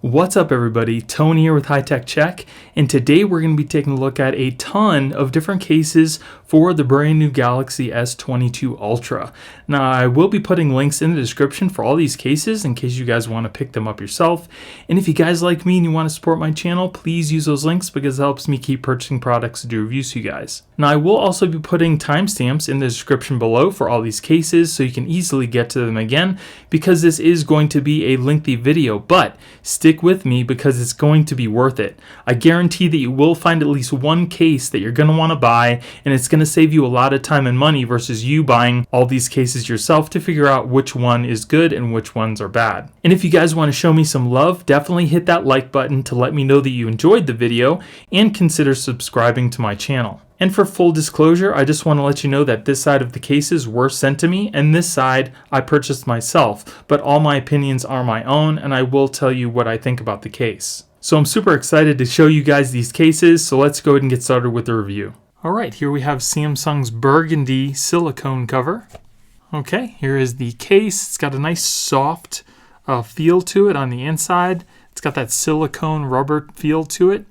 What's up everybody, Tony here with High Tech Check, and today we're going to be taking a look at a ton of different cases for the brand new Galaxy S22 Ultra. Now I will be putting links in the description for all these cases in case you guys want to pick them up yourself, and if you guys like me and you want to support my channel, please use those links because it helps me keep purchasing products to do reviews for you guys. Now I will also be putting timestamps in the description below for all these cases so you can easily get to them again because this is going to be a lengthy video, but stick with me because it's going to be worth it. I guarantee that you will find at least one case that you're going to want to buy, and it's going to save you a lot of time and money versus you buying all these cases yourself to figure out which one is good and which ones are bad. And if you guys want to show me some love, definitely hit that like button to let me know that you enjoyed the video and consider subscribing to my channel. And for full disclosure, I just want to let you know that this side of the cases were sent to me and this side I purchased myself, but all my opinions are my own and I will tell you what I think about the case. So I'm super excited to show you guys these cases, so let's go ahead and get started with the review. Alright, here we have Samsung's burgundy silicone cover. Okay, here is the case. It's got a nice soft feel to it on the inside. It's got that silicone rubber feel to it.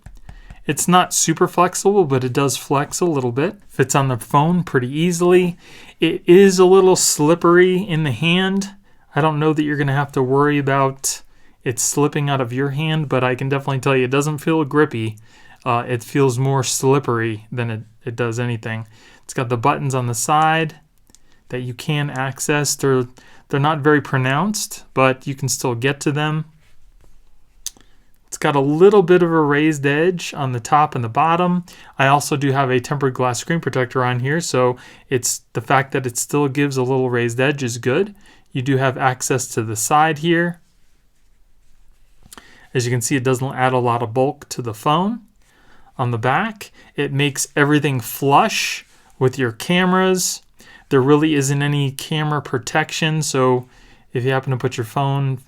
It's not super flexible, but it does flex a little bit. Fits on the phone pretty easily. It is a little slippery in the hand. I don't know that you're going to have to worry about it slipping out of your hand, but I can definitely tell you it doesn't feel grippy. It feels more slippery than it does anything. It's got the buttons on the side that you can access. They're not very pronounced, but you can still get to them. It's got a little bit of a raised edge on the top and the bottom. I also do have a tempered glass screen protector on here, so it's the fact that it still gives a little raised edge is good. You do have access to the side here. As you can see, it doesn't add a lot of bulk to the phone. On the back, it makes everything flush with your cameras. There really isn't any camera protection, so if you happen to put your phone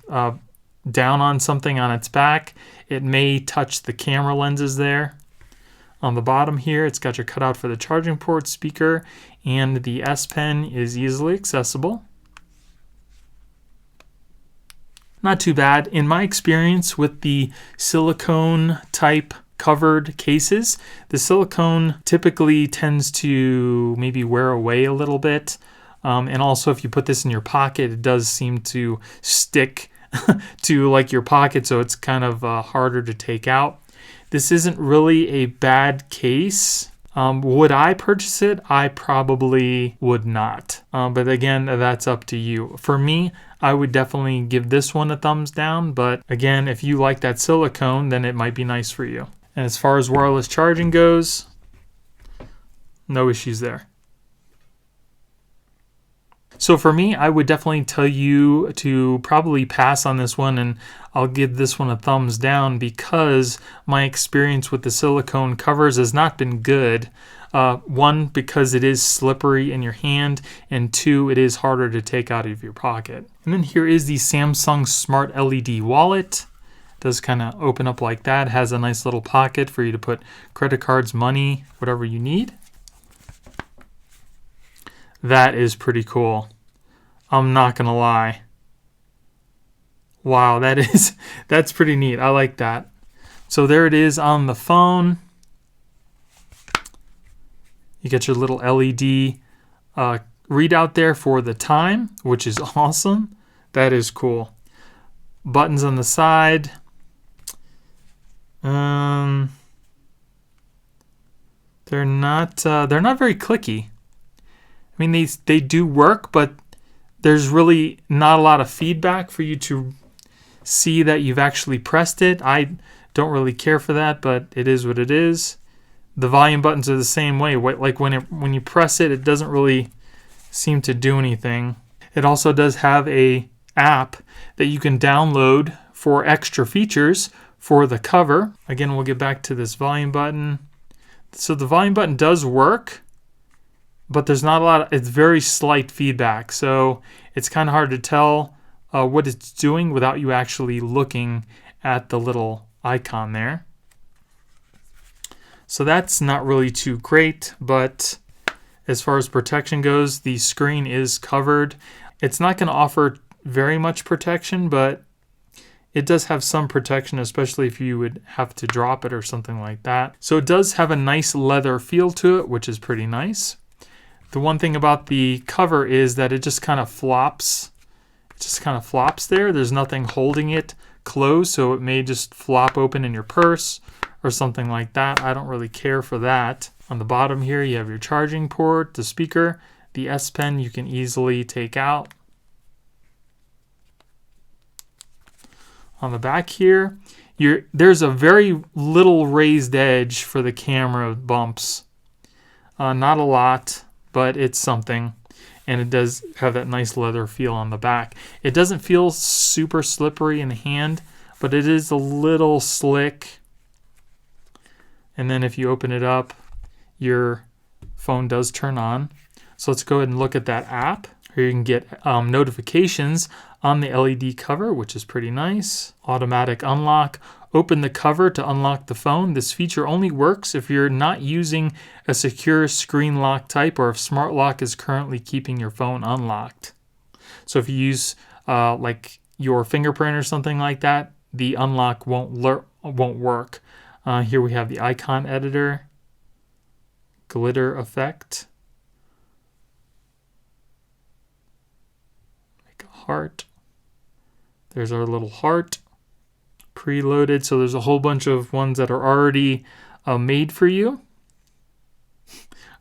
down on something on its back, it may touch the camera lenses there. On the bottom here, it's got your cutout for the charging port, speaker, and the S Pen is easily accessible. Not too bad. In my experience with the silicone type covered cases, the silicone typically tends to maybe wear away a little bit. And also if you put this in your pocket, it does seem to stick to like your pocket, so it's kind of harder to take out. This isn't really a bad case. Would I purchase it? I probably would not. But again, that's up to you. For me, I would definitely give this one a thumbs down, but again, if you like that silicone, then it might be nice for you. And as far as wireless charging goes, no issues there. So for me, I would definitely tell you to probably pass on this one, and I'll give this one a thumbs down because my experience with the silicone covers has not been good. One, because it is slippery in your hand, and two, it is harder to take out of your pocket. And then here is the Samsung Smart LED wallet. It does kind of open up like that. It has a nice little pocket for you to put credit cards, money, whatever you need. That is pretty cool. I'm not gonna lie. Wow, that's pretty neat. I like that. So there it is on the phone. You get your little LED readout there for the time, which is awesome. That is cool. Buttons on the side. They're not very clicky. I mean, they do work, but there's really not a lot of feedback for you to see that you've actually pressed it. I don't really care for that, but it is what it is. The volume buttons are the same way. Like when you press it, it doesn't really seem to do anything. It also does have a app that you can download for extra features for the cover. Again, we'll get back to this volume button. So the volume button does work, but there's not a lot, it's very slight feedback. So it's kind of hard to tell what it's doing without you actually looking at the little icon there. So that's not really too great, but as far as protection goes, the screen is covered. It's not going to offer very much protection, but it does have some protection, especially if you would have to drop it or something like that. So it does have a nice leather feel to it, which is pretty nice. The one thing about the cover is that it just kind of flops. It just kind of flops there. There's nothing holding it closed, so it may just flop open in your purse or something like that. I don't really care for that. On the bottom here, you have your charging port, the speaker, the S Pen you can easily take out. On the back here, there's a very little raised edge for the camera bumps. Not a lot, but it's something. And it does have that nice leather feel on the back. It doesn't feel super slippery in the hand, but it is a little slick. And then if you open it up, your phone does turn on. So let's go ahead and look at that app. Here you can get notifications on the LED cover, which is pretty nice. Automatic unlock. Open the cover to unlock the phone. This feature only works if you're not using a secure screen lock type or if Smart Lock is currently keeping your phone unlocked. So if you use like your fingerprint or something like that, the unlock won't work. Here we have the icon editor, glitter effect. Make a heart. There's our little heart. Preloaded, so there's a whole bunch of ones that are already made for you.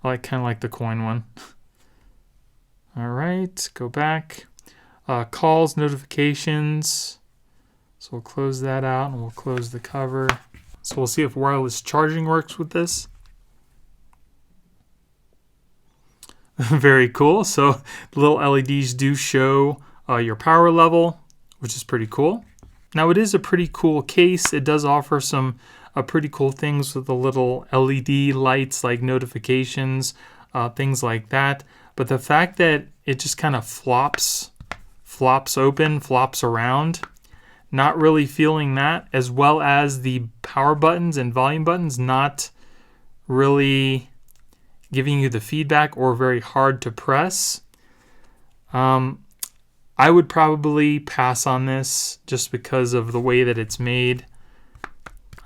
I kind of like the coin one. All right, go back. Calls, notifications. So we'll close that out and we'll close the cover. So we'll see if wireless charging works with this. Very cool. So the little LEDs do show your power level, which is pretty cool. Now it is a pretty cool case. It does offer some pretty cool things with the little LED lights like notifications, things like that. But the fact that it just kind of flops open, flops around, not really feeling that, as well as the power buttons and volume buttons not really giving you the feedback or very hard to press. I would probably pass on this just because of the way that it's made.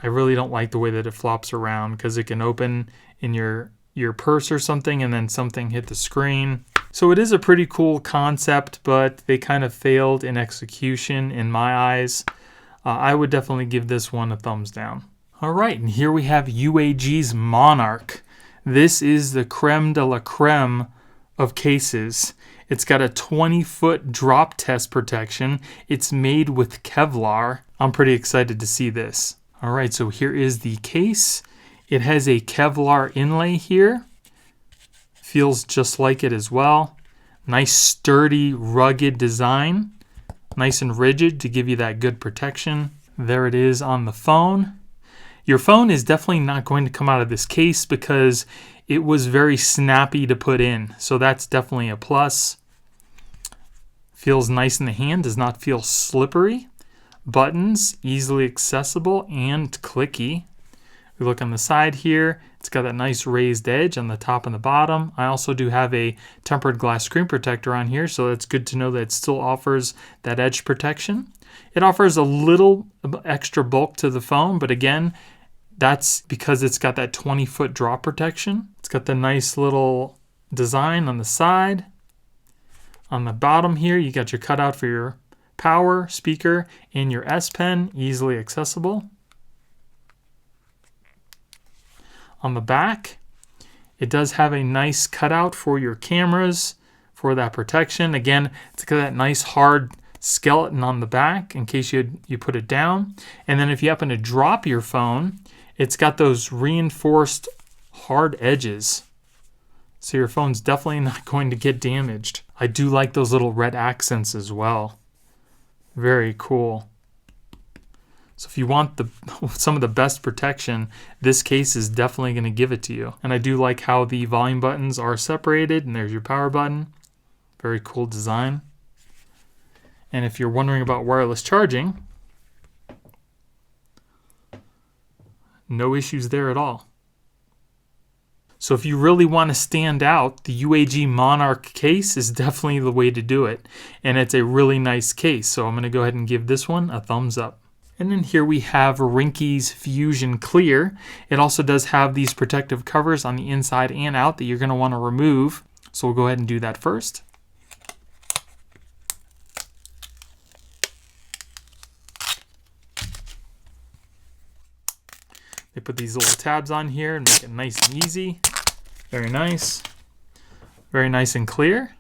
I really don't like the way that it flops around because it can open in your purse or something and then something hit the screen. So it is a pretty cool concept, but they kind of failed in execution in my eyes. I would definitely give this one a thumbs down. All right, and here we have UAG's Monarch. This is the creme de la creme of cases. It's got a 20-foot drop test protection. It's made with Kevlar. I'm pretty excited to see this. All right, so here is the case. It has a Kevlar inlay here. Feels just like it as well. Nice, sturdy, rugged design. Nice and rigid to give you that good protection. There it is on the phone. Your phone is definitely not going to come out of this case because it was very snappy to put in. So that's definitely a plus. Feels nice in the hand, does not feel slippery. Buttons, easily accessible and clicky. We look on the side here, it's got that nice raised edge on the top and the bottom. I also do have a tempered glass screen protector on here, so it's good to know that it still offers that edge protection. It offers a little extra bulk to the phone, but again, that's because it's got that 20-foot drop protection. It's got the nice little design on the side. On the bottom here, you got your cutout for your power, speaker, and your S Pen, easily accessible. On the back, it does have a nice cutout for your cameras for that protection. Again, it's got that nice hard skeleton on the back in case you put it down. And then if you happen to drop your phone, it's got those reinforced hard edges. So your phone's definitely not going to get damaged. I do like those little red accents as well. Very cool. So if you want some of the best protection, this case is definitely going to give it to you. And I do like how the volume buttons are separated, and there's your power button. Very cool design. And if you're wondering about wireless charging, no issues there at all. So if you really want to stand out, the UAG Monarch case is definitely the way to do it. And it's a really nice case. So I'm going to go ahead and give this one a thumbs up. And then here we have Ringke's Fusion Clear. It also does have these protective covers on the inside and out that you're going to want to remove. So we'll go ahead and do that first. They put these little tabs on here and make it nice and easy. Very nice. Very nice and clear.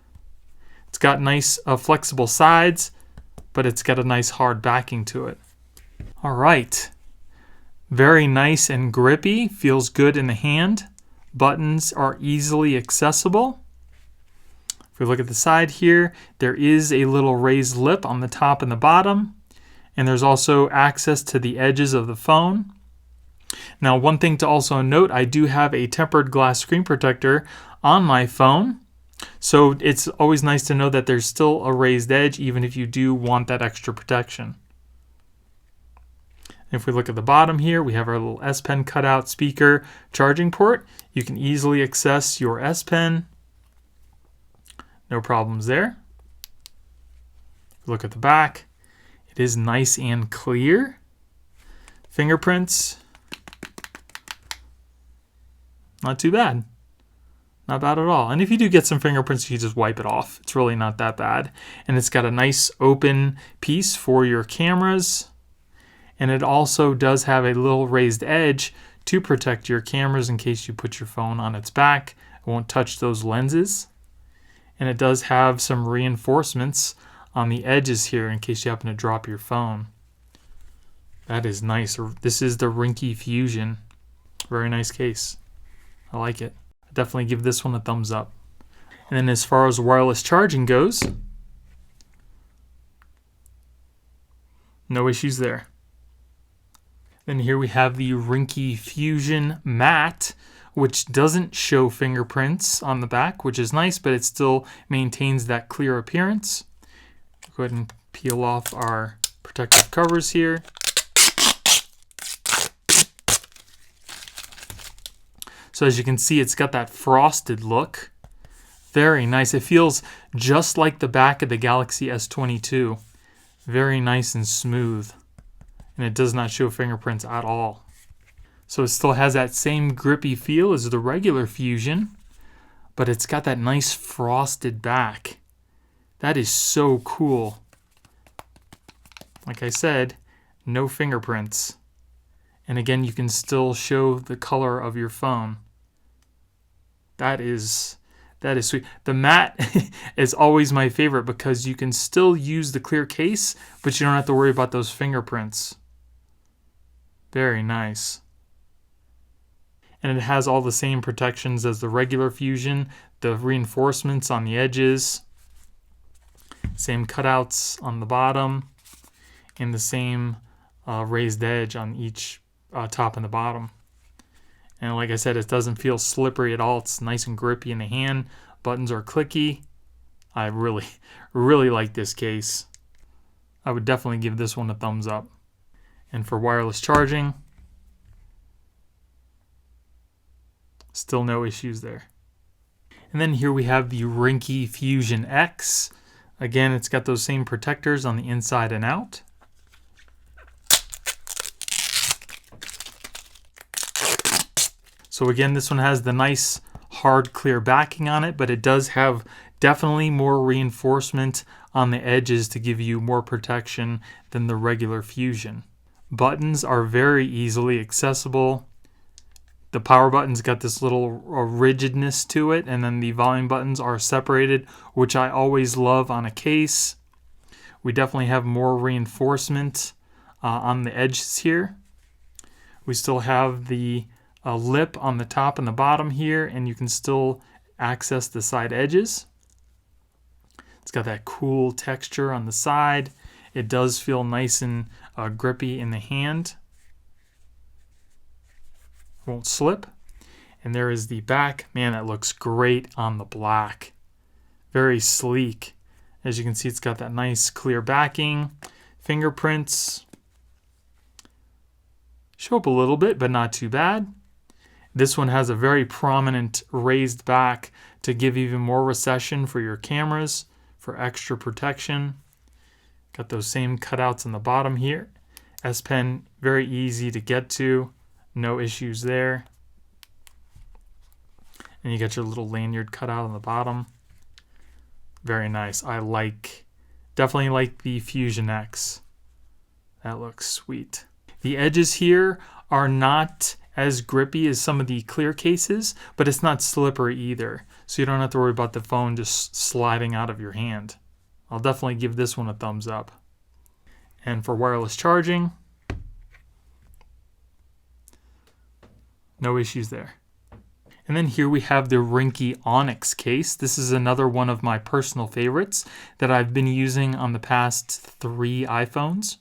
It's got nice flexible sides, but it's got a nice hard backing to it. All right. Very nice and grippy. Feels good in the hand. Buttons are easily accessible. If we look at the side here, there is a little raised lip on the top and the bottom. And there's also access to the edges of the phone. Now, one thing to also note, I do have a tempered glass screen protector on my phone. So it's always nice to know that there's still a raised edge, even if you do want that extra protection. If we look at the bottom here, we have our little S Pen cutout speaker charging port. You can easily access your S Pen. No problems there. Look at the back. It is nice and clear. Fingerprints. Not too bad. Not bad at all. And if you do get some fingerprints, you just wipe it off. It's really not that bad. And it's got a nice open piece for your cameras. And it also does have a little raised edge to protect your cameras in case you put your phone on its back. It won't touch those lenses. And it does have some reinforcements on the edges here in case you happen to drop your phone. That is nice. This is the Ringke Fusion. Very nice case. I like it. I definitely give this one a thumbs up. And then as far as wireless charging goes, no issues there. Then here we have the Ringke Fusion Matte, which doesn't show fingerprints on the back, which is nice, but it still maintains that clear appearance. Go ahead and peel off our protective covers here. So as you can see, it's got that frosted look. Very nice. It feels just like the back of the Galaxy S22. Very nice and smooth. And it does not show fingerprints at all. So it still has that same grippy feel as the regular Fusion, but it's got that nice frosted back. That is so cool. Like I said, no fingerprints. And again, you can still show the color of your phone. That is sweet. The matte is always my favorite because you can still use the clear case, but you don't have to worry about those fingerprints. Very nice. And it has all the same protections as the regular Fusion, the reinforcements on the edges, same cutouts on the bottom, and the same raised edge on each top and the bottom. And like I said, it doesn't feel slippery at all. It's nice and grippy in the hand. Buttons are clicky. I really, really like this case. I would definitely give this one a thumbs up. And for wireless charging, still no issues there. And then here we have the Ringke Fusion X. Again, it's got those same protectors on the inside and out. So again, this one has the nice hard clear backing on it, but it does have definitely more reinforcement on the edges to give you more protection than the regular Fusion. Buttons are very easily accessible. The power button's got this little rigidness to it, and then the volume buttons are separated, which I always love on a case. We definitely have more reinforcement on the edges here. We still have the lip on the top and the bottom here, and you can still access the side edges. It's got that cool texture on the side. It does feel nice and grippy in the hand. Won't slip. And there is the back. Man, that looks great on the black. Very sleek. As you can see, it's got that nice clear backing. Fingerprints show up a little bit, but not too bad. This one has a very prominent raised back to give even more recession for your cameras, for extra protection. Got those same cutouts on the bottom here. S Pen, very easy to get to, no issues there. And you get your little lanyard cut out on the bottom. Very nice. Definitely like the Fusion X. That looks sweet. The edges here are not as grippy as some of the clear cases, but it's not slippery either. So you don't have to worry about the phone just sliding out of your hand. I'll definitely give this one a thumbs up. And for wireless charging, no issues there. And then here we have the Ringke Onyx case. This is another one of my personal favorites that I've been using on the past 3 iPhones.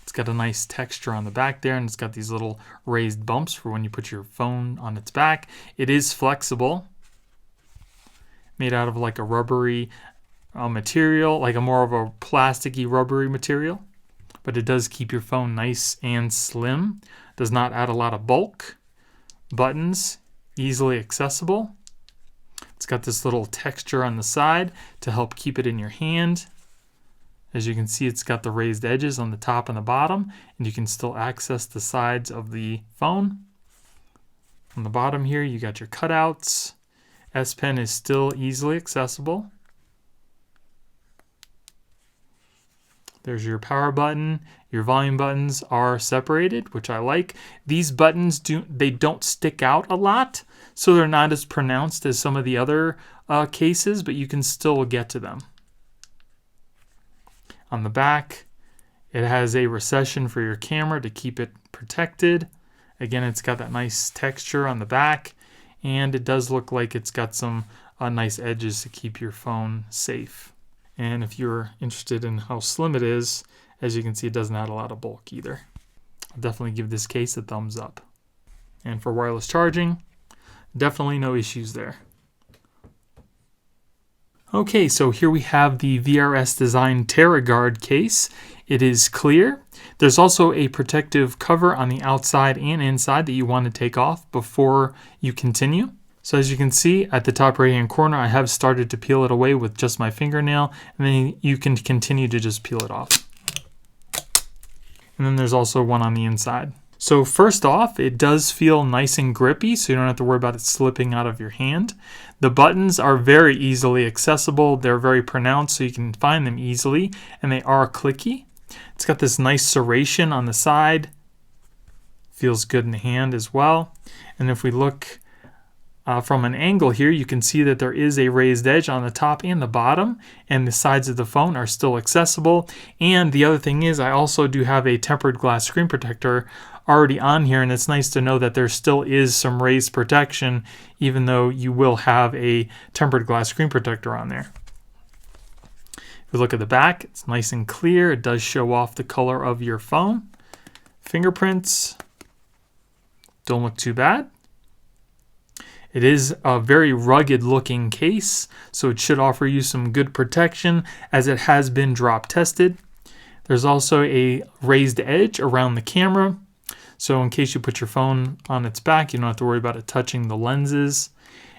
It's got a nice texture on the back there, and it's got these little raised bumps for when you put your phone on its back. It is flexible, made out of like a rubbery material, like a more of a plasticky rubbery material. But it does keep your phone nice and slim. Does not add a lot of bulk. Buttons, easily accessible. It's got this little texture on the side to help keep it in your hand. As you can see, it's got the raised edges on the top and the bottom, and you can still access the sides of the phone. On the bottom here, you got your cutouts. S Pen is still easily accessible. There's your power button. Your volume buttons are separated, which I like. These buttons don't stick out a lot, so they're not as pronounced as some of the other cases, but you can still get to them. On the back, it has a recession for your camera to keep it protected. Again, it's got that nice texture on the back, and it does look like it's got some nice edges to keep your phone safe. And if you're interested in how slim it is, as you can see, it doesn't add a lot of bulk either. I'll definitely give this case a thumbs up. And for wireless charging, definitely no issues there. Okay, so here we have the VRS Design Terra Guard case. It is clear. There's also a protective cover on the outside and inside that you want to take off before you continue. So as you can see at the top right hand corner, I have started to peel it away with just my fingernail, and then you can continue to just peel it off. And then there's also one on the inside. So first off, it does feel nice and grippy, so you don't have to worry about it slipping out of your hand. The buttons are very easily accessible. They're very pronounced, so you can find them easily, and they are clicky. It's got this nice serration on the side. Feels good in the hand as well. And if we look from an angle here, you can see that there is a raised edge on the top and the bottom, and the sides of the phone are still accessible. And the other thing is, I also do have a tempered glass screen protector already on here, and it's nice to know that there still is some raised protection, even though you will have a tempered glass screen protector on there. If we look at the back, it's nice and clear. It does show off the color of your phone. Fingerprints don't look too bad. It is a very rugged looking case, so it should offer you some good protection as it has been drop tested. There's also a raised edge around the camera, so in case you put your phone on its back, you don't have to worry about it touching the lenses.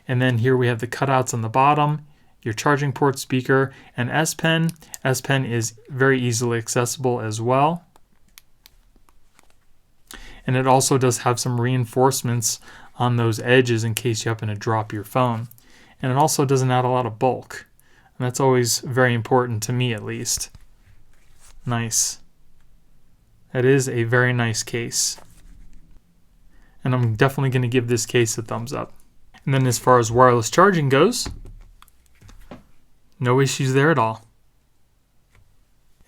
And then here we have the cutouts on the bottom, your charging port, speaker, and S Pen. S Pen is very easily accessible as well. And it also does have some reinforcements on those edges in case you happen to drop your phone. And it also doesn't add a lot of bulk. And that's always very important to me, at least. Nice. That is a very nice case. And I'm definitely going to give this case a thumbs up. And then as far as wireless charging goes, no issues there at all.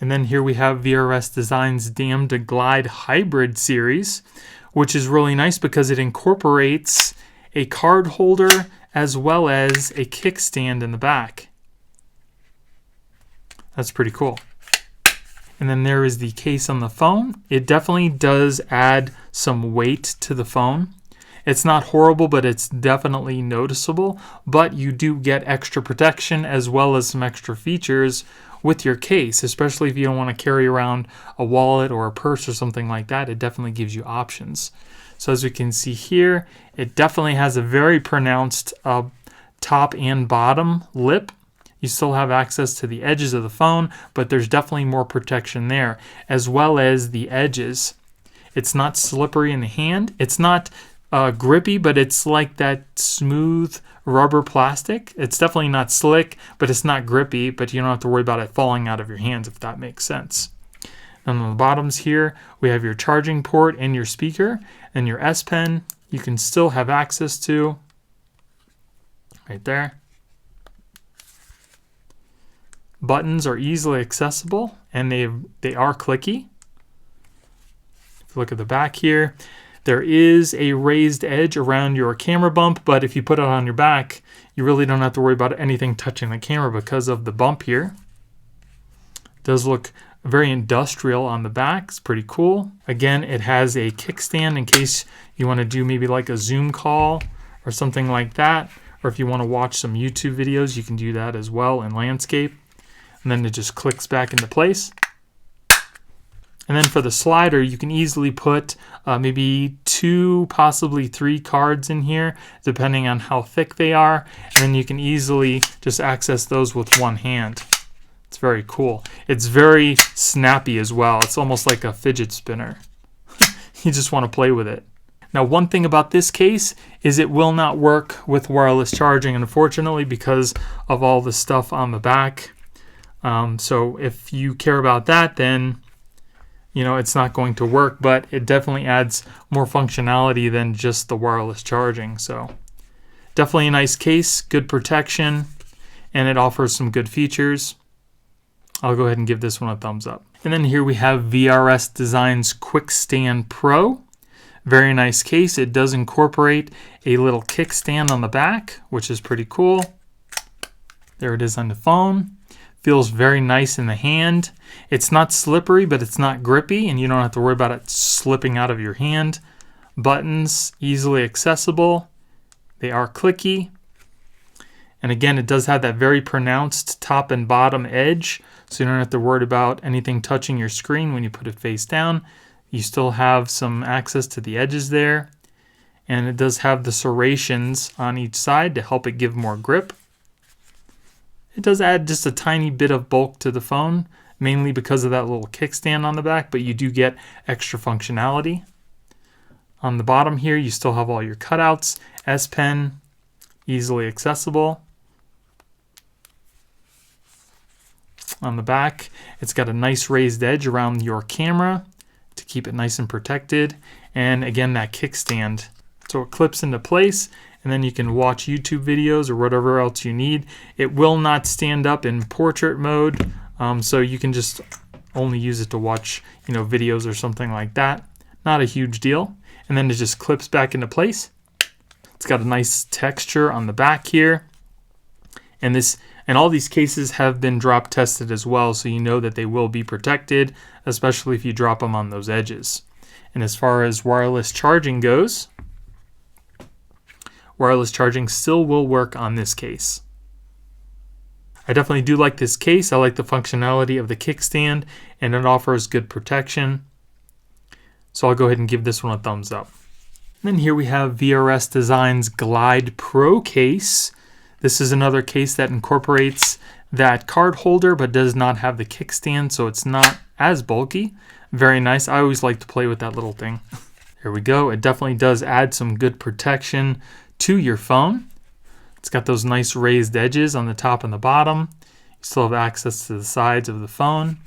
And then here we have VRS Design's Damda Glide Hybrid series, which is really nice because it incorporates a card holder as well as a kickstand in the back. That's pretty cool. And then there is the case on the phone. It definitely does add some weight to the phone. It's not horrible, but it's definitely noticeable. But you do get extra protection as well as some extra features with your case, especially if you don't want to carry around a wallet or a purse or something like that. It definitely gives you options. So as we can see here, it definitely has a very pronounced top and bottom lip. You still have access to the edges of the phone, but there's definitely more protection there, as well as the edges. It's not slippery in the hand. It's not grippy, but it's like that smooth rubber plastic. It's definitely not slick, but it's not grippy, but you don't have to worry about it falling out of your hands, if that makes sense. And on the bottoms here, we have your charging port and your speaker, and your S Pen you can still have access to right there. Buttons are easily accessible, and they are clicky. If you look at the back here, there is a raised edge around your camera bump, but if you put it on your back, you really don't have to worry about anything touching the camera because of the bump here. It does look very industrial on the back. It's pretty cool. Again, it has a kickstand in case you want to do maybe like a Zoom call or something like that. Or if you want to watch some YouTube videos, you can do that as well in landscape. And then it just clicks back into place. And then for the slider, you can easily put maybe 2, possibly 3 cards in here, depending on how thick they are. And then you can easily just access those with one hand. It's very cool. It's very snappy as well. It's almost like a fidget spinner. You just want to play with it. Now, one thing about this case is it will not work with wireless charging, unfortunately, because of all the stuff on the back. So if you care about that, then it's not going to work, but it definitely adds more functionality than just the wireless charging. So definitely a nice case, good protection, and it offers some good features. I'll go ahead and give this one a thumbs up. And then here we have VRS Design's Quickstand Pro. Very nice case. It does incorporate a little kickstand on the back, which is pretty cool. There it is on the phone. Feels very nice in the hand. It's not slippery, but it's not grippy, and you don't have to worry about it slipping out of your hand. Buttons, easily accessible. They are clicky. And again, it does have that very pronounced top and bottom edge, so you don't have to worry about anything touching your screen when you put it face down. You still have some access to the edges there. And it does have the serrations on each side to help it give more grip. It does add just a tiny bit of bulk to the phone, mainly because of that little kickstand on the back, but you do get extra functionality. On the bottom here, you still have all your cutouts. S Pen, easily accessible. On the back, it's got a nice raised edge around your camera to keep it nice and protected. And again, that kickstand. So it clips into place, and then you can watch YouTube videos or whatever else you need. It will not stand up in portrait mode, so you can just only use it to watch videos or something like that. Not a huge deal. And then it just clips back into place. It's got a nice texture on the back here. And all these cases have been drop tested as well, so you know that they will be protected, especially if you drop them on those edges. And as far as wireless charging goes, wireless charging still will work on this case. I definitely do like this case. I like the functionality of the kickstand, and it offers good protection. So I'll go ahead and give this one a thumbs up. And then here we have VRS Design's Glide Pro case. This is another case that incorporates that card holder but does not have the kickstand, so it's not as bulky. Very nice. I always like to play with that little thing. There we go. It definitely does add some good protection to your phone. It's got those nice raised edges on the top and the bottom. You still have access to the sides of the phone.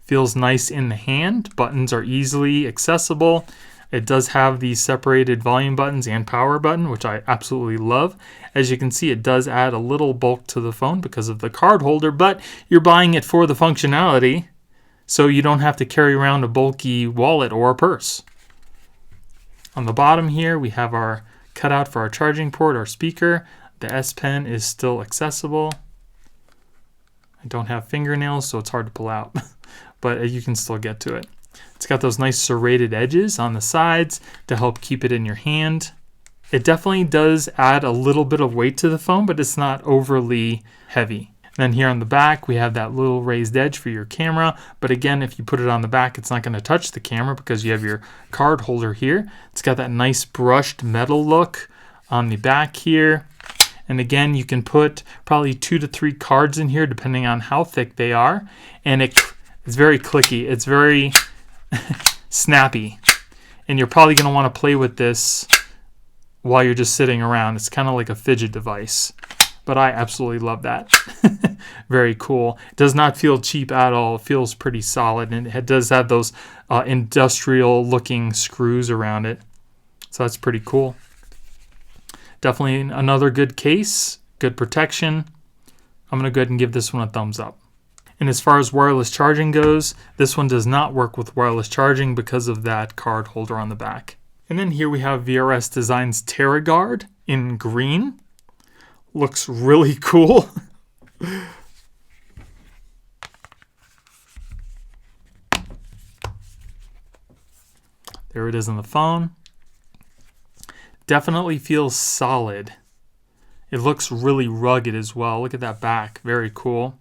Feels nice in the hand. Buttons are easily accessible. It does have these separated volume buttons and power button, which I absolutely love. As you can see, it does add a little bulk to the phone because of the card holder, but you're buying it for the functionality, so you don't have to carry around a bulky wallet or a purse. On the bottom here, we have our cutout for our charging port, our speaker. The S Pen is still accessible. I don't have fingernails, so it's hard to pull out, but you can still get to it. It's got those nice serrated edges on the sides to help keep it in your hand. It definitely does add a little bit of weight to the phone, but it's not overly heavy. And then here on the back, we have that little raised edge for your camera. But again, if you put it on the back, it's not going to touch the camera because you have your card holder here. It's got that nice brushed metal look on the back here. And again, you can put probably 2 to 3 cards in here depending on how thick they are. And it's very clicky. It's very snappy. And you're probably going to want to play with this while you're just sitting around. It's kind of like a fidget device. But I absolutely love that. Very cool. It does not feel cheap at all. It feels pretty solid. And it does have those industrial looking screws around it. So that's pretty cool. Definitely another good case, good protection. I'm going to go ahead and give this one a thumbs up. And as far as wireless charging goes, this one does not work with wireless charging because of that card holder on the back. And then here we have VRS Design's Terra guard in green. Looks really cool. There it is on the phone. Definitely feels solid. It looks really rugged as well. Look at that back. Very cool.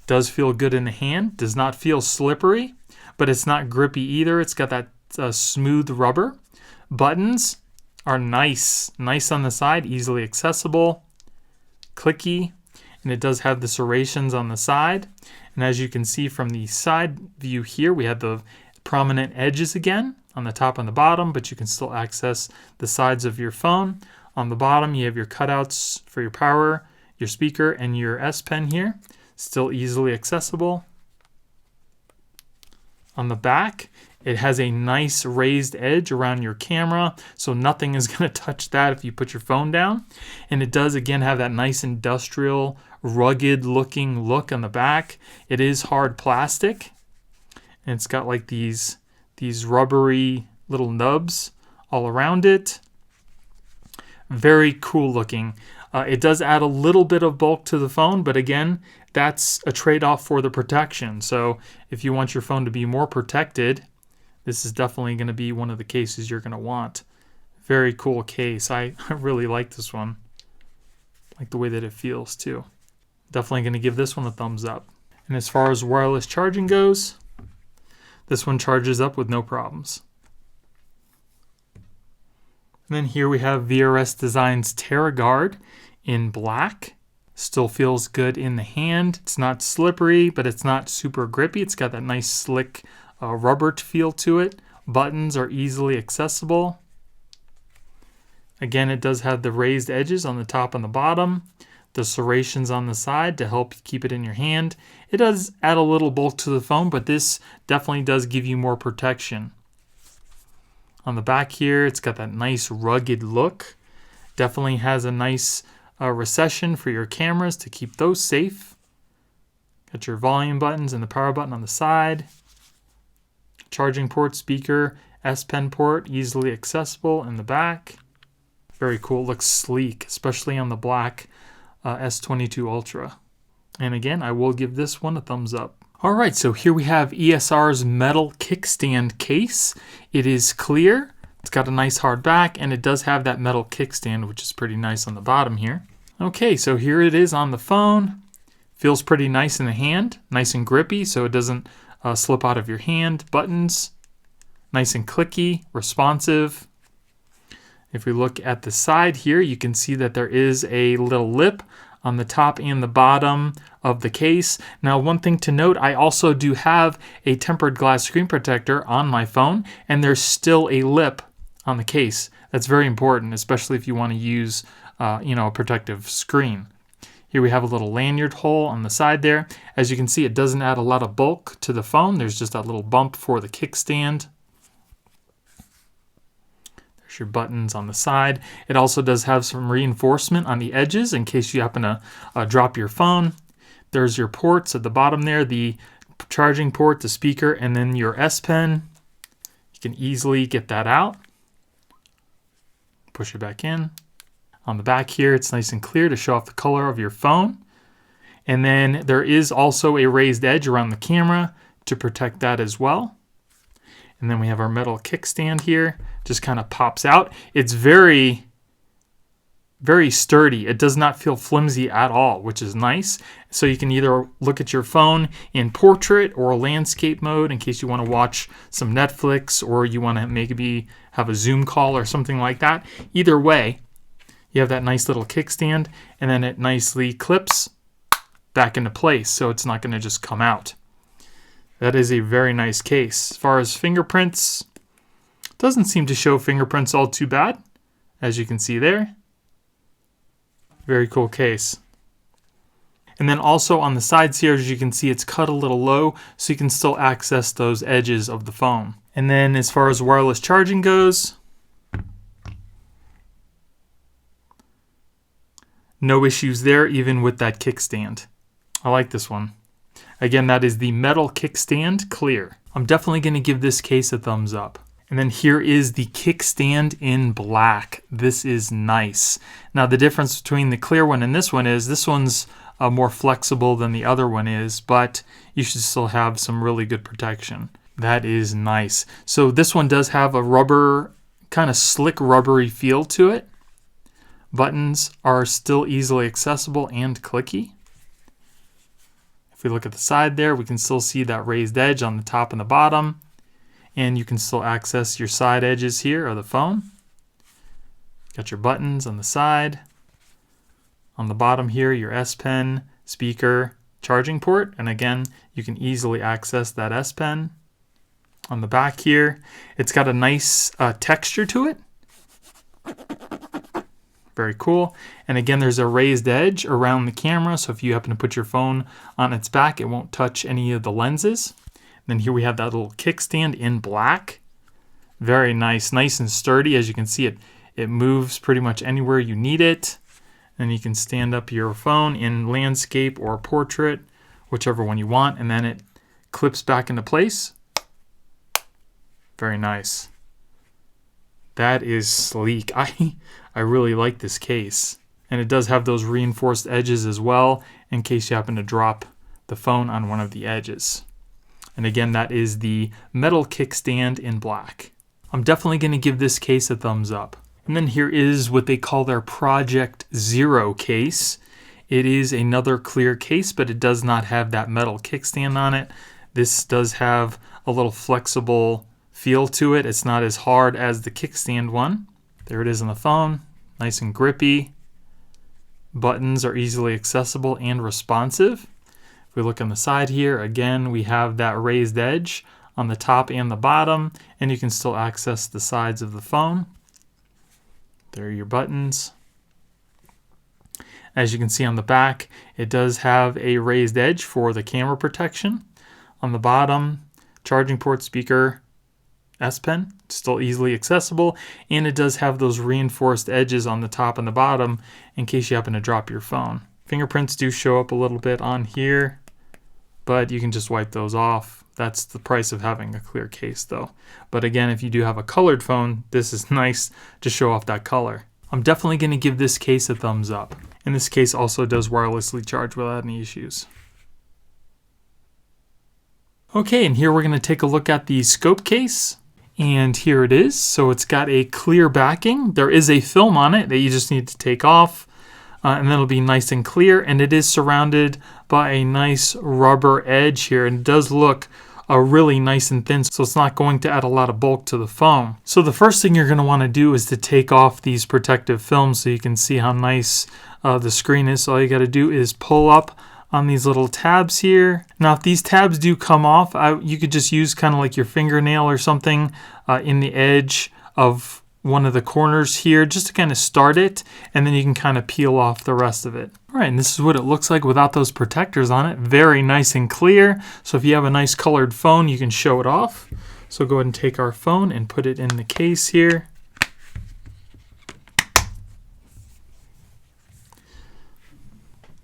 Does feel good in the hand. Does not feel slippery, but it's not grippy either. It's got that smooth rubber. Buttons are nice. Nice on the side. Easily accessible. Clicky. And it does have the serrations on the side. And as you can see from the side view here, we have the prominent edges again on the top and the bottom, but you can still access the sides of your phone. On the bottom, you have your cutouts for your power, your speaker, and your S Pen here. Still easily accessible. On the back, it has a nice raised edge around your camera, so nothing is going to touch that if you put your phone down. And it does, again, have that nice industrial, rugged-looking look on the back. It is hard plastic, and it's got like these rubbery little nubs all around it. Very cool looking. It does add a little bit of bulk to the phone, but again, that's a trade-off for the protection. So if you want your phone to be more protected, this is definitely going to be one of the cases you're going to want. Very cool case. I really like this one. Like the way that it feels too. Definitely going to give this one a thumbs up. And as far as wireless charging goes, this one charges up with no problems. And then here we have VRS Design's Terra guard in black. Still feels good in the hand. It's not slippery, but it's not super grippy. It's got that nice slick rubber feel to it. Buttons are easily accessible. Again, it does have the raised edges on the top and the bottom. The serrations on the side to help keep it in your hand. It does add a little bulk to the phone, but this definitely does give you more protection. On the back here, it's got that nice rugged look. Definitely has a nice recession for your cameras to keep those safe. Got your volume buttons and the power button on the side. Charging port, speaker, S Pen port, easily accessible in the back. Very cool. Looks sleek, especially on the black S22 Ultra. And again, I will give this one a thumbs up. All right, so here we have ESR's metal kickstand case. It is clear. It's got a nice hard back, and it does have that metal kickstand, which is pretty nice on the bottom here. Okay, so here it is on the phone. Feels pretty nice in the hand, nice and grippy, so it doesn't slip out of your hand. Buttons, nice and clicky, responsive. If we look at the side here, you can see that there is a little lip on the top and the bottom of the case. Now, one thing to note, I also do have a tempered glass screen protector on my phone, and there's still a lip on the case. That's very important, especially if you want to use a protective screen. Here we have a little lanyard hole on the side there. As you can see, it doesn't add a lot of bulk to the phone. There's just that little bump for the kickstand. There's your buttons on the side. It also does have some reinforcement on the edges in case you happen to drop your phone. There's your ports at the bottom there, the charging port, the speaker, and then your S Pen. You can easily get that out. Push it back in. On the back here, it's nice and clear to show off the color of your phone. And then there is also a raised edge around the camera to protect that as well. And then we have our metal kickstand here. Just kind of pops out. It's very, very sturdy. It does not feel flimsy at all, which is nice. So you can either look at your phone in portrait or landscape mode in case you want to watch some Netflix or you want to maybe have a Zoom call or something like that. Either way, you have that nice little kickstand, and then it nicely clips back into place, so it's not going to just come out. That is a very nice case. As far as fingerprints, doesn't seem to show fingerprints all too bad, as you can see there. Very cool case. And then also on the sides here, as you can see, it's cut a little low, so you can still access those edges of the phone. And then as far as wireless charging goes, no issues there, even with that kickstand. I like this one. Again, that is the metal kickstand clear. I'm definitely going to give this case a thumbs up. And then here is the kickstand in black. This is nice. Now the difference between the clear one and this one is this one's more flexible than the other one is, but you should still have some really good protection. That is nice. So this one does have a rubber, kind of slick rubbery feel to it. Buttons are still easily accessible and clicky. If we look at the side there, we can still see that raised edge on the top and the bottom. And you can still access your side edges here of the phone. Got your buttons on the side. On the bottom here, your S Pen, speaker, charging port. And again, you can easily access that S Pen. On the back here, it's got a nice texture to it. Very cool. And again, there's a raised edge around the camera, so if you happen to put your phone on its back, it won't touch any of the lenses. And then here we have that little kickstand in black. Very nice, nice and sturdy. As you can see, it moves pretty much anywhere you need it. And you can stand up your phone in landscape or portrait, whichever one you want, and then it clips back into place. Very nice. That is sleek. I really like this case. And it does have those reinforced edges as well, in case you happen to drop the phone on one of the edges. And again, that is the metal kickstand in black. I'm definitely going to give this case a thumbs up. And then here is what they call their Project Zero case. It is another clear case, but it does not have that metal kickstand on it. This does have a little flexible feel to it. It's not as hard as the kickstand one. There it is on the phone, nice and grippy. Buttons are easily accessible and responsive. If we look on the side here, again, we have that raised edge on the top and the bottom, and you can still access the sides of the phone. There are your buttons. As you can see on the back, it does have a raised edge for the camera protection. On the bottom, charging port, speaker, S Pen, still easily accessible, and it does have those reinforced edges on the top and the bottom in case you happen to drop your phone. Fingerprints do show up a little bit on here, but you can just wipe those off. That's the price of having a clear case though. But again, if you do have a colored phone, this is nice to show off that color. I'm definitely going to give this case a thumbs up. And this case also does wirelessly charge without any issues. Okay, and here we're going to take a look at the scope case. And here it is. So it's got a clear backing. There is a film on it that you just need to take off. And then it'll be nice and clear. And it is surrounded by a nice rubber edge here. And it does look really nice and thin, so it's not going to add a lot of bulk to the phone. So the first thing you're going to want to do is to take off these protective films so you can see how nice the screen is. So all you got to do is pull up on these little tabs here. Now if these tabs do come off, you could just use kind of like your fingernail or something in the edge of one of the corners here just to kind of start it, and then you can kind of peel off the rest of it. All right, and this is what it looks like without those protectors on it. Very nice and clear. So if you have a nice colored phone, you can show it off. So go ahead and take our phone and put it in the case here.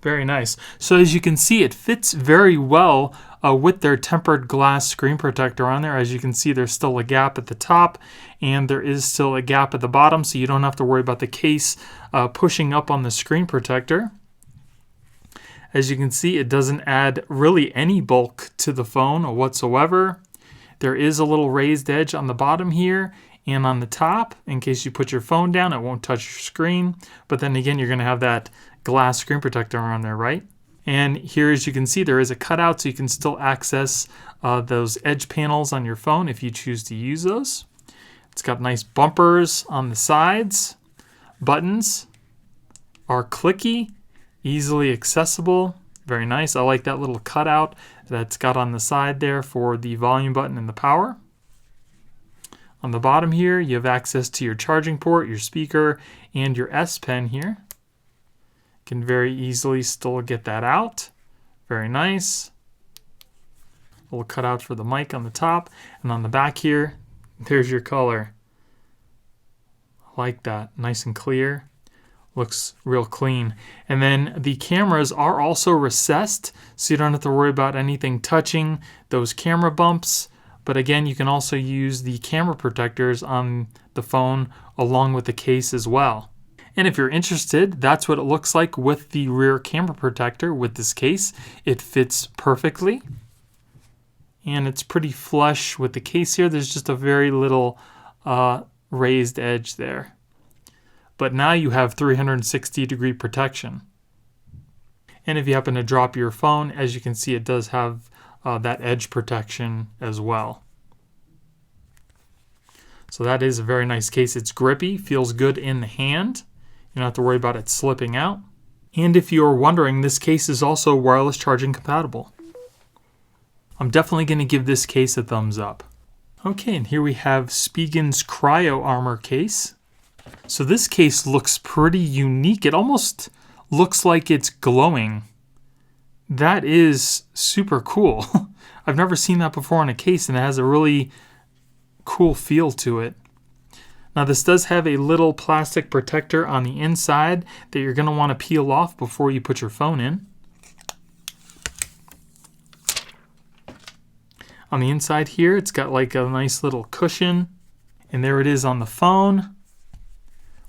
Very nice. So as you can see, it fits very well with their tempered glass screen protector on there. As you can see, there's still a gap at the top and there is still a gap at the bottom, so you don't have to worry about the case pushing up on the screen protector. As you can see, it doesn't add really any bulk to the phone whatsoever. There is a little raised edge on the bottom here and on the top. In case you put your phone down, it won't touch your screen. But then again, you're going to have that glass screen protector on there, right? And here, as you can see, there is a cutout, so you can still access those edge panels on your phone if you choose to use those. It's got nice bumpers on the sides, buttons, are clicky, easily accessible. Very nice. I like that little cutout that's got on the side there for the volume button and the power. On the bottom here, you have access to your charging port, your speaker, and your S Pen here. You can very easily still get that out. Very nice. A little cutout for the mic on the top. And on the back here, there's your color. I like that. Nice and clear. Looks real clean. And then the cameras are also recessed, so you don't have to worry about anything touching those camera bumps. But again, you can also use the camera protectors on the phone along with the case as well. And if you're interested, that's what it looks like with the rear camera protector with this case. It fits perfectly. And it's pretty flush with the case here. There's just a very little raised edge there. But now you have 360-degree protection. And if you happen to drop your phone, as you can see, it does have that edge protection as well. So that is a very nice case. It's grippy, feels good in the hand. You don't have to worry about it slipping out. And if you're wondering, this case is also wireless charging compatible. I'm definitely going to give this case a thumbs up. Okay, and here we have Spigen's Cryo Armor case. So this case looks pretty unique. It almost looks like it's glowing. That is super cool. I've never seen that before in a case, and it has a really cool feel to it. Now this does have a little plastic protector on the inside that you're going to want to peel off before you put your phone in. On the inside here, it's got like a nice little cushion, and there it is on the phone.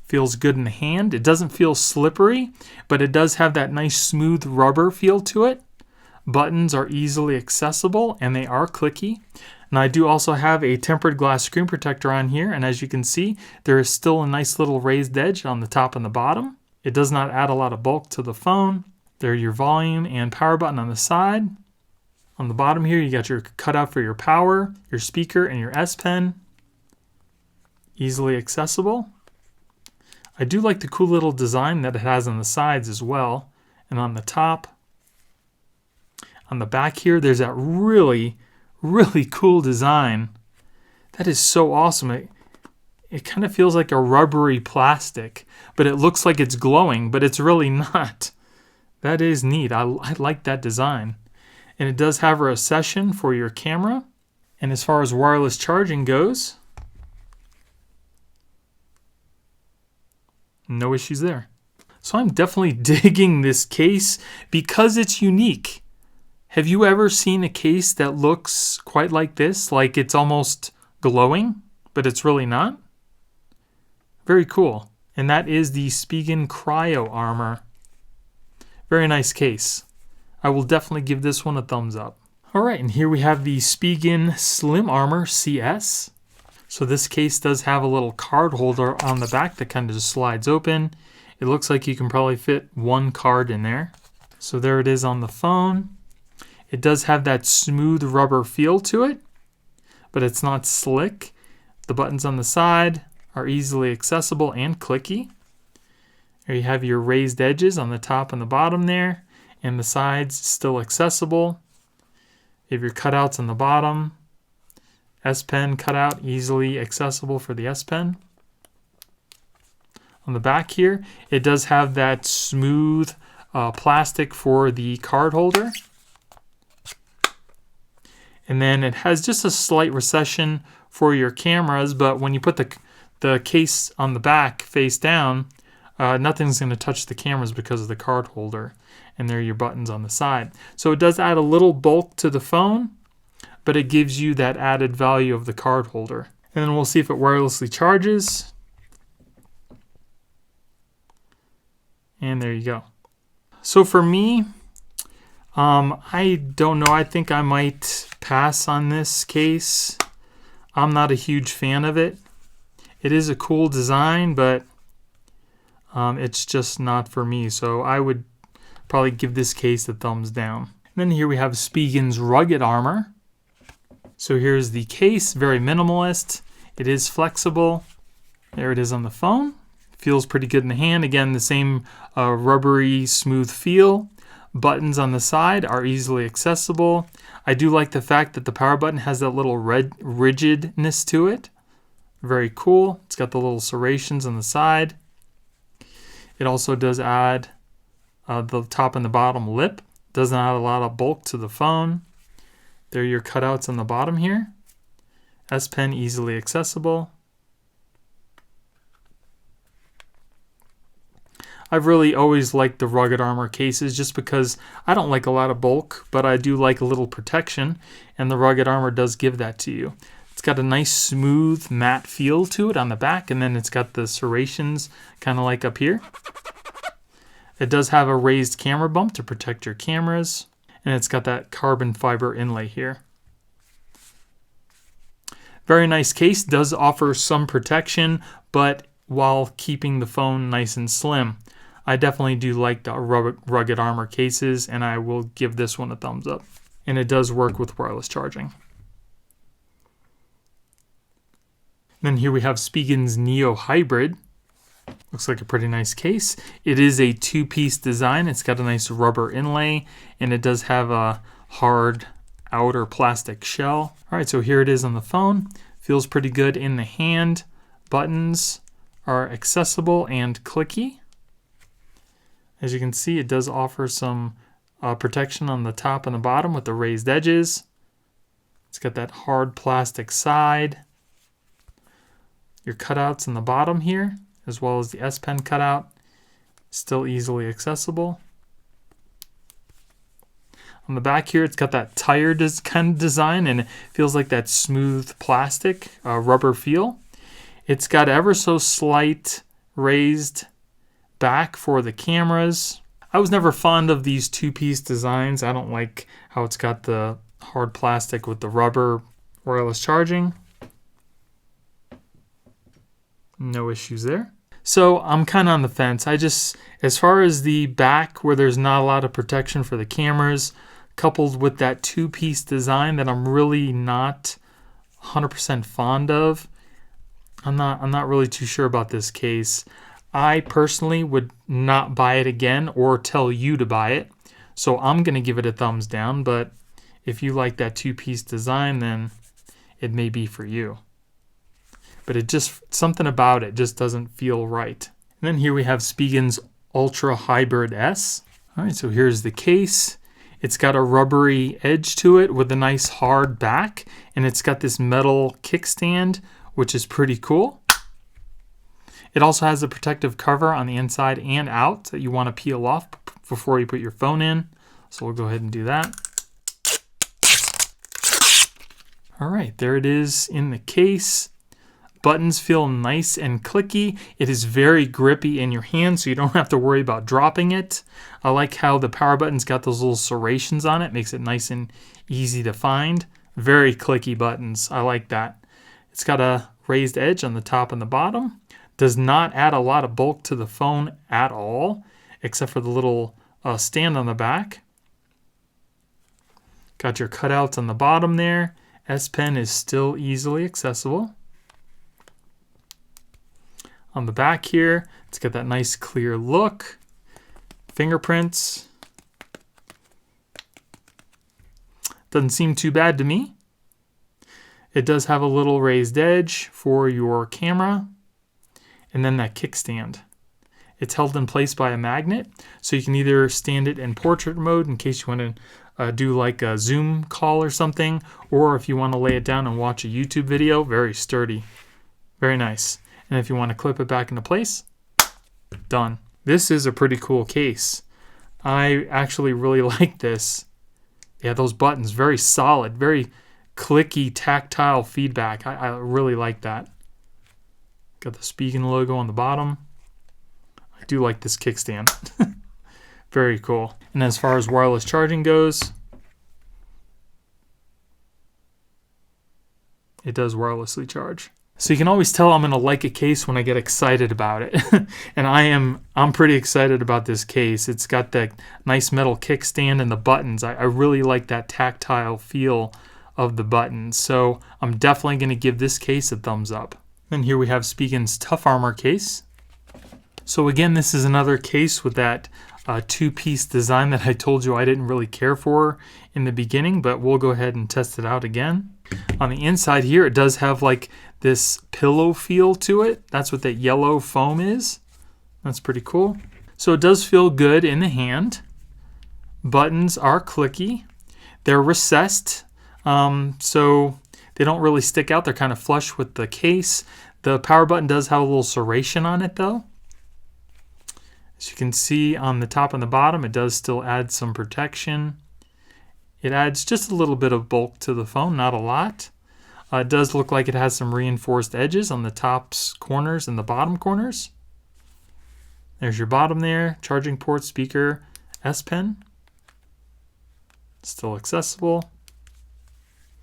Feels good in the hand. It doesn't feel slippery, but it does have that nice smooth rubber feel to it. Buttons are easily accessible and they are clicky. And I do also have a tempered glass screen protector on here, and as you can see, there is still a nice little raised edge on the top and the bottom. It does not add a lot of bulk to the phone. There are your volume and power button on the side. On the bottom here, you got your cutout for your power, your speaker, and your S Pen. Easily accessible. I do like the cool little design that it has on the sides as well, and on the top. On the back here, there's that really cool design. That is so awesome. It kind of feels like a rubbery plastic, but it looks like it's glowing, but it's really not. That is neat. I like that design. And it does have a recession for your camera. And as far as wireless charging goes, no issues there. So I'm definitely digging this case because it's unique. Have you ever seen a case that looks quite like this? Like it's almost glowing, but it's really not? Very cool. And that is the Spigen Cryo Armor. Very nice case. I will definitely give this one a thumbs up. Alright, and here we have the Spigen Slim Armor CS. So this case does have a little card holder on the back that kind of just slides open. It looks like you can probably fit one card in there. So there it is on the phone. It does have that smooth rubber feel to it, but it's not slick. The buttons on the side are easily accessible and clicky. There you have your raised edges on the top and the bottom there, and the sides still accessible. You have your cutouts on the bottom. S Pen cutout, easily accessible for the S Pen. On the back here, it does have that smooth plastic for the card holder. And then it has just a slight recession for your cameras, but when you put the case on the back face down, nothing's going to touch the cameras because of the card holder. And there are your buttons on the side. So it does add a little bulk to the phone, but it gives you that added value of the card holder. And then we'll see if it wirelessly charges. And there you go. So for me, I don't know. I think I might pass on this case. I'm not a huge fan of it. It is a cool design, but it's just not for me. So I would probably give this case a thumbs down. And then here we have Spigen's Rugged Armor. So here's the case, very minimalist. It is flexible. There it is on the phone. Feels pretty good in the hand. Again, the same rubbery, smooth feel. Buttons on the side are easily accessible. I do like the fact that the power button has that little rigidness to it. Very cool. It's got the little serrations on the side. It also does add the top and the bottom lip. Doesn't add a lot of bulk to the phone. There are your cutouts on the bottom here. S Pen easily accessible. I've really always liked the rugged armor cases just because I don't like a lot of bulk, but I do like a little protection, and the rugged armor does give that to you. It's got a nice smooth matte feel to it on the back, and then it's got the serrations kind of like up here. It does have a raised camera bump to protect your cameras, and it's got that carbon fiber inlay here. Very nice case, does offer some protection, but while keeping the phone nice and slim. I definitely do like the rugged armor cases, and I will give this one a thumbs up. And it does work with wireless charging. Then here we have Spigen's Neo Hybrid. Looks like a pretty nice case. It is a two-piece design. It's got a nice rubber inlay, and it does have a hard outer plastic shell. All right, so here it is on the phone. Feels pretty good in the hand. Buttons are accessible and clicky. As you can see, it does offer some protection on the top and the bottom with the raised edges. It's got that hard plastic side. Your cutouts on the bottom here, as well as the S Pen cutout, still easily accessible. On the back here, it's got that tire kind of design, and it feels like that smooth plastic rubber feel. It's got ever so slight raised back for the cameras. I was never fond of these two-piece designs. I don't like how it's got the hard plastic with the rubber wireless charging. No issues there. So I'm kind of on the fence. As far as the back where there's not a lot of protection for the cameras, coupled with that two-piece design that I'm really not 100% fond of, I'm not really too sure about this case. I personally would not buy it again or tell you to buy it. So I'm going to give it a thumbs down, but if you like that two-piece design, then it may be for you. But something about it just doesn't feel right. And then here we have Spigen's Ultra Hybrid S. All right, so here's the case. It's got a rubbery edge to it with a nice hard back, and it's got this metal kickstand, which is pretty cool. It also has a protective cover on the inside and out that you want to peel off before you put your phone in. So we'll go ahead and do that. All right, there it is in the case. Buttons feel nice and clicky. It is very grippy in your hand, so you don't have to worry about dropping it. I like how the power button's got those little serrations on it. Makes it nice and easy to find. Very clicky buttons. I like that. It's got a raised edge on the top and the bottom. Does not add a lot of bulk to the phone at all, except for the little stand on the back. Got your cutouts on the bottom there. S Pen is still easily accessible. On the back here, it's got that nice clear look. Fingerprints. Doesn't seem too bad to me. It does have a little raised edge for your camera. And then that kickstand. It's held in place by a magnet, so you can either stand it in portrait mode in case you want to do like a Zoom call or something, or if you want to lay it down and watch a YouTube video. Very sturdy. Very nice. And if you want to clip it back into place, done. This is a pretty cool case. I actually really like this. Yeah, those buttons, very solid, very clicky, tactile feedback. I really like that. Got the Spigen logo on the bottom. I do like this kickstand. Very cool. And as far as wireless charging goes, it does wirelessly charge. So you can always tell I'm going to like a case when I get excited about it. And I'm pretty excited about this case. It's got that nice metal kickstand and the buttons. I really like that tactile feel of the buttons. So I'm definitely going to give this case a thumbs up. And here we have Spigen's Tough Armor case. So again, this is another case with that two-piece design that I told you I didn't really care for in the beginning, but we'll go ahead and test it out again. On the inside here, it does have like this pillow feel to it. That's what that yellow foam is. That's pretty cool. So it does feel good in the hand. Buttons are clicky. They're recessed, so they don't really stick out. They're kind of flush with the case. The power button does have a little serration on it though. As you can see on the top and the bottom, it does still add some protection. It adds just a little bit of bulk to the phone, not a lot. It does look like it has some reinforced edges on the top corners and the bottom corners. There's your bottom there, charging port, speaker, S Pen. Still accessible.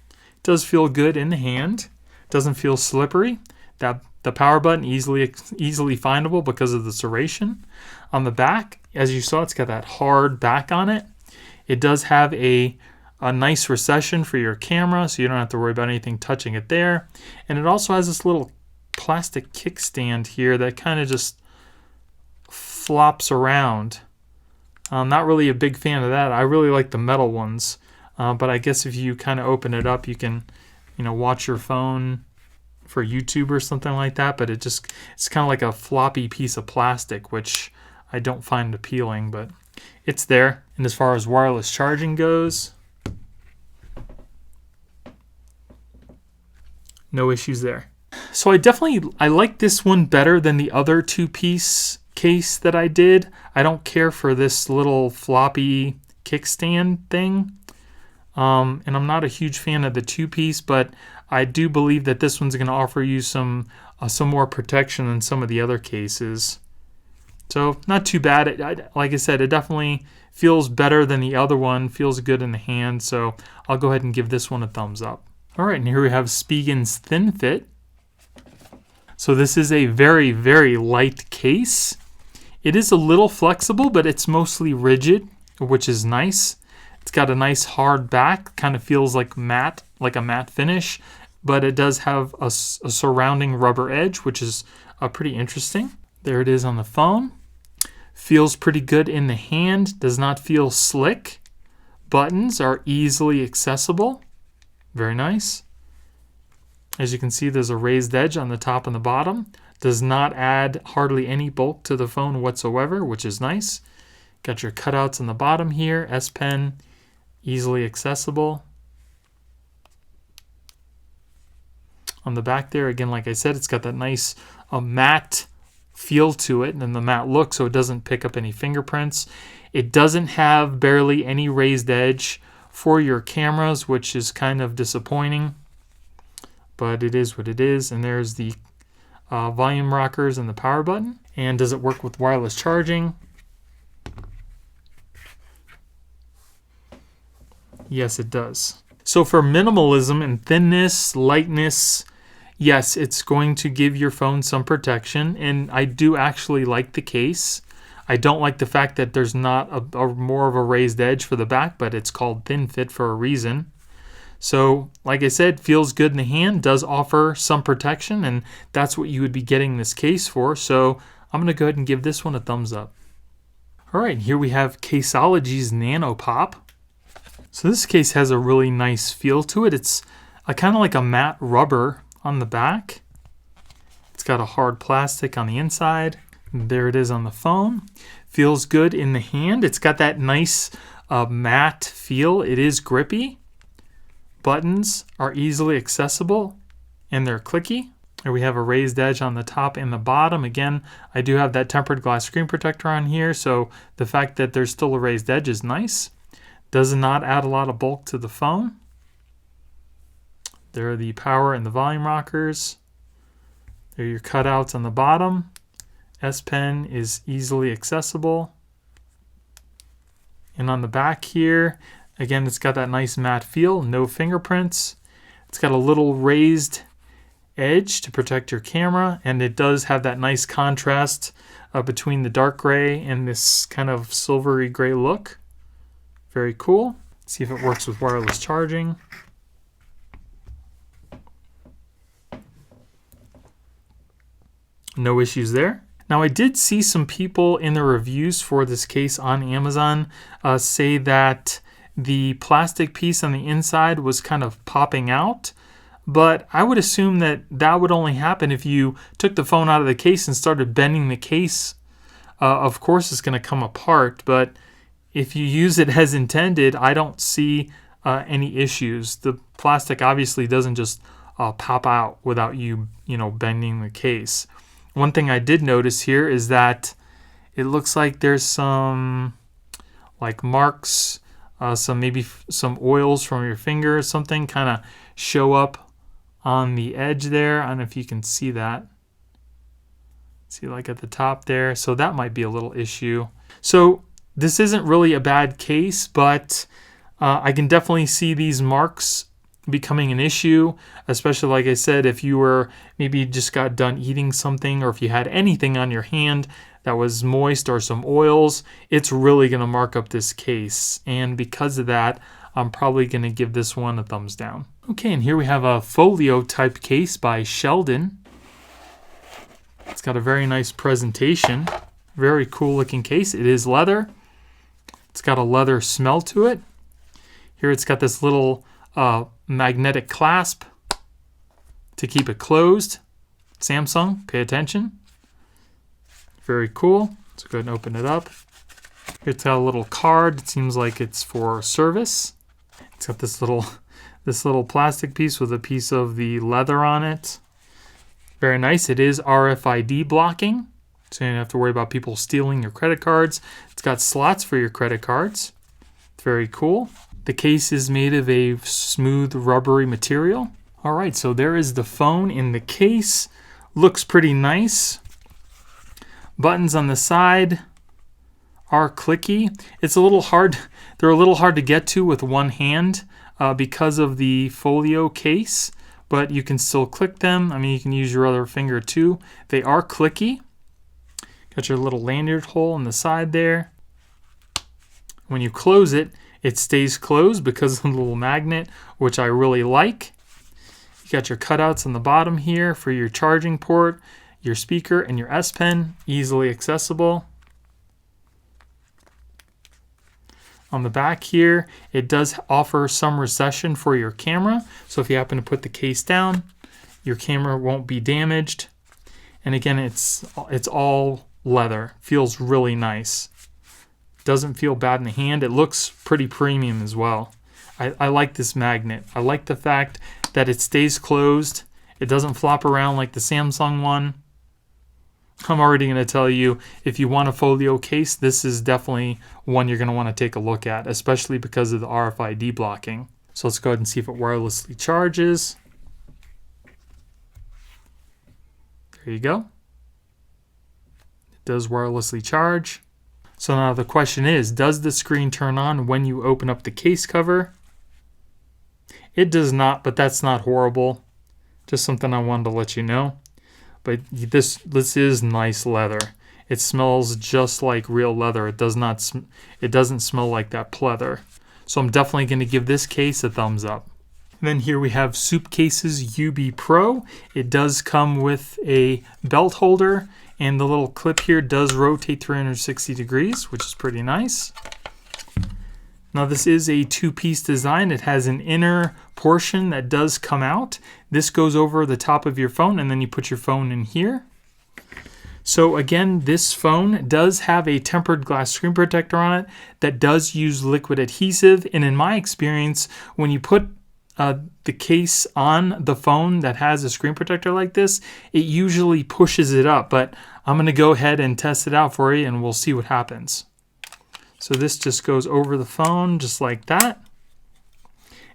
It does feel good in the hand. Doesn't feel slippery. The power button easily findable because of the serration. On the back, as you saw, it's got that hard back on it. It does have a nice recession for your camera, so you don't have to worry about anything touching it there. And it also has this little plastic kickstand here that kind of just flops around. I'm not really a big fan of that. I really like the metal ones, but I guess if you kind of open it up, you can, watch your phone for YouTube or something like that. But it's kind of like a floppy piece of plastic, which I don't find appealing, but it's there. And as far as wireless charging goes, no issues there. So I like this one better than the other two-piece case that I did. I don't care for this little floppy kickstand thing. And I'm not a huge fan of the two-piece, but I do believe that this one's going to offer you some more protection than some of the other cases. So not too bad. Like I said, it definitely feels better than the other one. Feels good in the hand. So I'll go ahead and give this one a thumbs up. All right, and here we have Spigen's Thin Fit. So this is a very, very light case. It is a little flexible, but it's mostly rigid, which is nice. It's got a nice hard back, kind of feels like a matte finish, but it does have a surrounding rubber edge, which is pretty interesting. There it is on the phone. Feels pretty good in the hand, does not feel slick. Buttons are easily accessible. Very nice. As you can see, there's a raised edge on the top and the bottom. Does not add hardly any bulk to the phone whatsoever, which is nice. Got your cutouts on the bottom here. S Pen, easily accessible. On the back there, again, like I said, it's got that nice matte feel to it and the matte look, so it doesn't pick up any fingerprints. It doesn't have barely any raised edge for your cameras, which is kind of disappointing, but it is what it is. And there's the volume rockers and the power button. And does it work with wireless charging? Yes, it does. So for minimalism and thinness, lightness, yes, it's going to give your phone some protection. And I do actually like the case. I don't like the fact that there's not a more of a raised edge for the back, but it's called Thin Fit for a reason. So, like I said, feels good in the hand, does offer some protection, and that's what you would be getting this case for. So I'm going to go ahead and give this one a thumbs up. All right, here we have Caseology's Nano Pop. So this case has a really nice feel to it. It's kind of like a matte rubber on the back. It's got a hard plastic on the inside. There it is on the phone. Feels good in the hand. It's got that nice matte feel. It is grippy. Buttons are easily accessible and they're clicky. Here we have a raised edge on the top and the bottom. Again, I do have that tempered glass screen protector on here, so the fact that there's still a raised edge is nice. Does not add a lot of bulk to the phone. There are the power and the volume rockers. There are your cutouts on the bottom. S Pen is easily accessible. And on the back here, again, it's got that nice matte feel, no fingerprints. It's got a little raised edge to protect your camera, and it does have that nice contrast between the dark gray and this kind of silvery gray look. Very cool. Let's see if it works with wireless charging. No issues there. Now, I did see some people in the reviews for this case on Amazon say that the plastic piece on the inside was kind of popping out, but I would assume that that would only happen if you took the phone out of the case and started bending the case. Of course, it's going to come apart, but if you use it as intended, I don't see any issues. The plastic obviously doesn't just pop out without you bending the case. One thing I did notice here is that it looks like there's some like marks, some oils from your finger, something kind of show up on the edge there. I don't know if you can see that. See, like at the top there. So that might be a little issue. So this isn't really a bad case, but I can definitely see these marks becoming an issue, especially like I said, if you were maybe just got done eating something, or if you had anything on your hand that was moist or some oils, it's really going to mark up this case. And because of that, I'm probably going to give this one a thumbs down. Okay, and here we have a folio type case by Sheldon. It's got a very nice presentation. Very cool looking case. It is leather. It's got a leather smell to it. Here it's got this little magnetic clasp to keep it closed. Samsung, pay attention. Very cool. Let's go ahead and open it up. Here it's got a little card. It seems like it's for service. It's got this little plastic piece with a piece of the leather on it. Very nice. It is RFID blocking, so you don't have to worry about people stealing your credit cards. It's got slots for your credit cards. It's very cool. The case is made of a smooth rubbery material. All right, so there is the phone in the case. Looks pretty nice. Buttons on the side are clicky. It's a little hard. They're a little hard to get to with one hand because of the folio case, but you can still click them. I mean, you can use your other finger too. They are clicky. Got your little lanyard hole on the side there. When you close it, it stays closed because of the little magnet, which I really like. You got your cutouts on the bottom here for your charging port, your speaker, and your S Pen, easily accessible. On the back here, it does offer some recession for your camera. So if you happen to put the case down, your camera won't be damaged. And again, it's all leather. Feels really nice. Doesn't feel bad in the hand. It looks pretty premium as well. I like this magnet. I like the fact that it stays closed. It doesn't flop around like the Samsung one. I'm already going to tell you, if you want a folio case, this is definitely one you're going to want to take a look at, especially because of the RFID blocking. So let's go ahead and see if it wirelessly charges. There you go. It does wirelessly charge. So now the question is, does the screen turn on when you open up the case cover? It does not, but that's not horrible. Just something I wanted to let you know. But this is nice leather. It smells just like real leather. It doesn't smell like that pleather. So I'm definitely going to give this case a thumbs up. And then here we have Supcase's UB Pro. It does come with a belt holder, and the little clip here does rotate 360 degrees, which is pretty nice. Now this is a two-piece design. It has an inner portion that does come out. This goes over the top of your phone, and then you put your phone in here. So again, this phone does have a tempered glass screen protector on it that does use liquid adhesive. And in my experience, when you put the case on the phone that has a screen protector like this, it usually pushes it up. But I'm going to go ahead and test it out for you, and we'll see what happens. So this just goes over the phone just like that.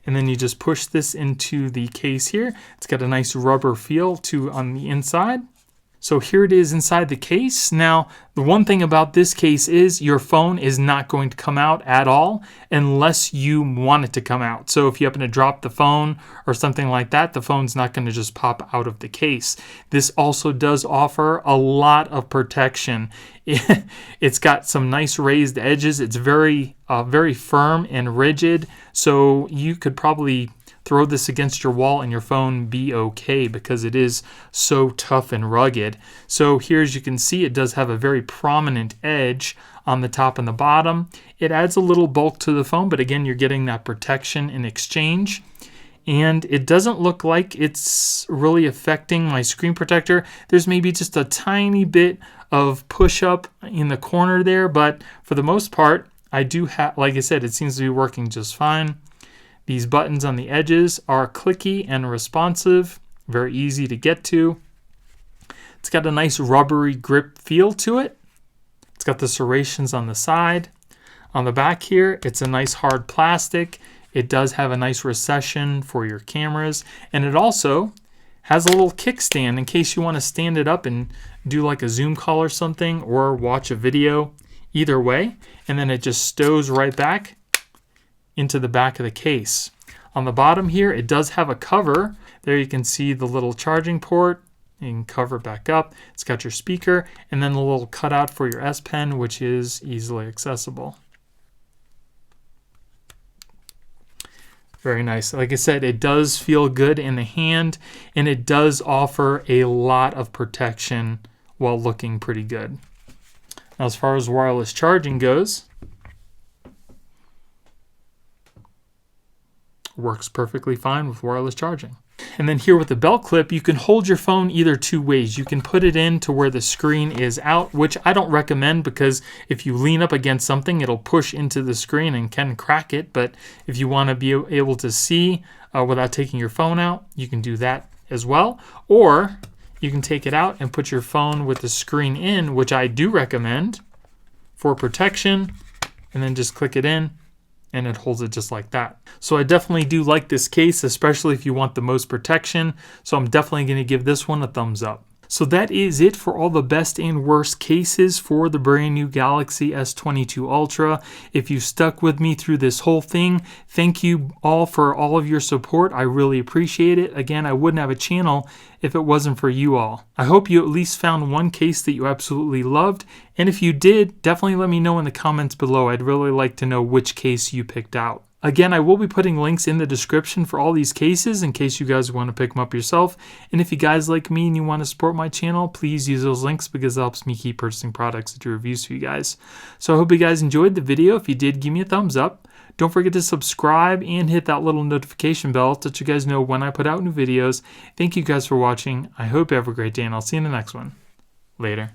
And then you just push this into the case here. It's got a nice rubber feel on the inside. So here it is inside the case. Now, the one thing about this case is your phone is not going to come out at all unless you want it to come out. So if you happen to drop the phone or something like that, the phone's not going to just pop out of the case. This also does offer a lot of protection. It's got some nice raised edges. It's very firm and rigid. So you could probably throw this against your wall and your phone be okay, because it is so tough and rugged. So here, as you can see, it does have a very prominent edge on the top and the bottom. It adds a little bulk to the phone, but again, you're getting that protection in exchange. And it doesn't look like it's really affecting my screen protector. There's maybe just a tiny bit of push up in the corner there, but for the most part, I do have, like I said, it seems to be working just fine. These buttons on the edges are clicky and responsive, very easy to get to. It's got a nice rubbery grip feel to it. It's got the serrations on the side. On the back here, it's a nice hard plastic. It does have a nice recession for your cameras, and it also has a little kickstand in case you want to stand it up and do like a Zoom call or something, or watch a video, either way. And then it just stows right back into the back of the case. On the bottom here, it does have a cover. There you can see the little charging port. You can cover it back up. It's got your speaker, and then the little cutout for your S Pen, which is easily accessible. Very nice. Like I said, it does feel good in the hand, and it does offer a lot of protection while looking pretty good. Now, as far as wireless charging goes, works perfectly fine with wireless charging. And then here with the belt clip, you can hold your phone either two ways. You can put it in to where the screen is out, which I don't recommend, because if you lean up against something, it'll push into the screen and can crack it. But if you want to be able to see without taking your phone out, you can do that as well. Or you can take it out and put your phone with the screen in, which I do recommend for protection, and then just click it in, and it holds it just like that. So I definitely do like this case, especially if you want the most protection. So I'm definitely going to give this one a thumbs up. So that is it for all the best and worst cases for the brand new Galaxy S22 Ultra. If you stuck with me through this whole thing, thank you all for all of your support. I really appreciate it. Again, I wouldn't have a channel if it wasn't for you all. I hope you at least found one case that you absolutely loved. And if you did, definitely let me know in the comments below. I'd really like to know which case you picked out. Again, I will be putting links in the description for all these cases in case you guys want to pick them up yourself. And if you guys like me and you want to support my channel, please use those links, because it helps me keep purchasing products to do reviews for you guys. So I hope you guys enjoyed the video. If you did, give me a thumbs up. Don't forget to subscribe and hit that little notification bell to let you guys know when I put out new videos. Thank you guys for watching. I hope you have a great day, and I'll see you in the next one. Later.